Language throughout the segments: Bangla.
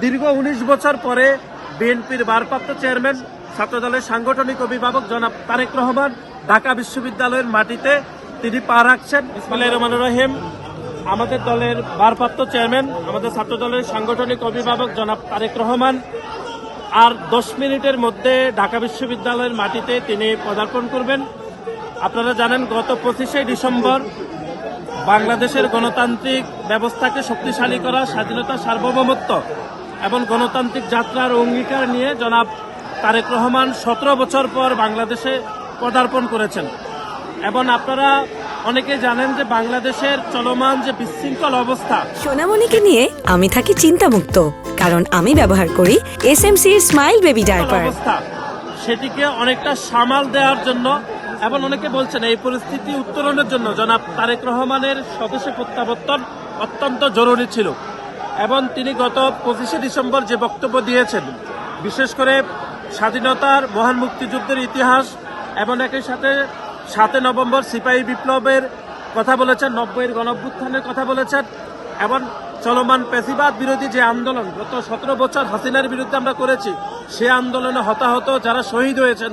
দীর্ঘ ১৯ বছর পরে বিএনপির ভারপ্রাপ্ত চেয়ারম্যান ছাত্রদলের সাংগঠনিক অভিভাবক জনাব তারেক রহমান ঢাকা বিশ্ববিদ্যালয়ের মাটিতে তিনি পা রাখছেন। বিসমিল্লাহির রহমানির রহিম। আমাদের দলের ভারপ্রাপ্ত চেয়ারম্যান, আমাদের ছাত্রদলের সাংগঠনিক অভিভাবক জনাব তারেক রহমান আর 10 মিনিটের মধ্যে ঢাকা বিশ্ববিদ্যালয়ের মাটিতে তিনি পদার্পণ করবেন। আপনারা জানেন, গত 25শে ডিসেম্বর বাংলাদেশের গণতান্ত্রিক ব্যবস্থাকে শক্তিশালী করা, স্বাধীনতা, সার্বভৌমত্ব এবং গণতান্ত্রিক যাত্রার অঙ্গীকার নিয়ে জনাব তারেক রহমান 17 বছর পর বাংলাদেশে পদার্পণ করেছেন। এবং আপনারা অনেকে জানেন যে বাংলাদেশের চলমান যে বিশৃঙ্খল অবস্থা, সোনামণিকে নিয়ে আমি থাকি চিন্তামুক্ত, কারণ আমি ব্যবহার করি SMC স্মাইল বেবি ডায়াপার। অবস্থা সেটিকে অনেকটা সামাল দেওয়ার জন্য এবং অনেকে বলছেন এই পরিস্থিতি উত্তরণের জন্য জনাব তারেক রহমানের স্বদেশে প্রত্যাবর্তন অত্যন্ত জরুরি ছিল। এবং তিনি গত 25শে ডিসেম্বর যে বক্তব্য দিয়েছেন, বিশেষ করে স্বাধীনতার, মহান মুক্তিযুদ্ধের ইতিহাস এবং একই সাথে 7 নভেম্বর সিপাহী বিপ্লবের কথা বলেছেন, 90-এর গণঅভ্যুত্থানের কথা বলেছেন এবং চলমান পেশিবাদ বিরোধী যে আন্দোলন গত 17 বছর হাসিনার বিরুদ্ধে আমরা করেছি, সে আন্দোলনে হতাহত যারা শহীদ হয়েছেন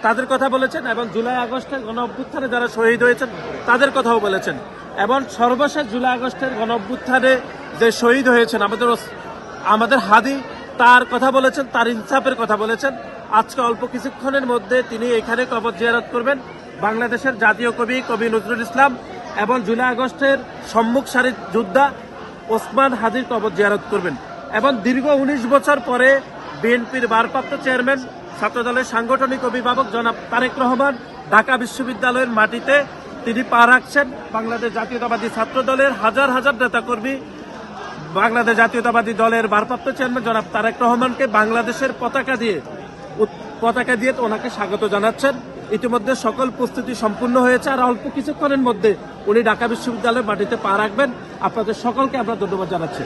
তাদের কথা বলেছেন এবং জুলাই আগস্টের গণঅভ্যুত্থানে যারা শহীদ হয়েছেন তাদের কথাও বলেছেন। এবং সর্বশেষ জুলাই আগস্টের গণঅভ্যুত্থানে যে শহীদ হয়েছেন আমাদের হাদি, তার কথা বলেছেন, তার ইনসাফের কথা বলেছেন। আজকে অল্প কিছুক্ষণের মধ্যে তিনি এখানে কবর জিয়ারত করবেন। বাংলাদেশের জাতীয় কবি নজরুল ইসলাম এবং জুলাই আগস্টের সম্মুখ সারির যোদ্ধা ওসমান হাদির কবর জিয়ারত করবেন। এবং দীর্ঘ ১৯ বছর পরে বিএনপির ভারপ্রাপ্ত চেয়ারম্যান, ছাত্রদলের সাংগঠনিক অভিভাবক জনাব তারেক রহমান ঢাকা বিশ্ববিদ্যালয়ের মাটিতে তিনি পা রাখছেন। বাংলাদেশ জাতীয়তাবাদী ছাত্র দলের হাজার হাজার নেতাকর্মী বাংলাদেশ জাতীয়তাবাদী দলের ভারপ্রাপ্ত চেয়ারম্যান জনাব তারেক রহমানকে বাংলাদেশের পতাকা দিয়ে ওনাকে স্বাগত জানাচ্ছেন। ইতিমধ্যে সকল প্রস্তুতি সম্পূর্ণ হয়েছে আর অল্প কিছুক্ষণের মধ্যে উনি ঢাকা বিশ্ববিদ্যালয়ের মাটিতে পা রাখবেন। আপনাদের সকলকে আমরা ধন্যবাদ জানাচ্ছি।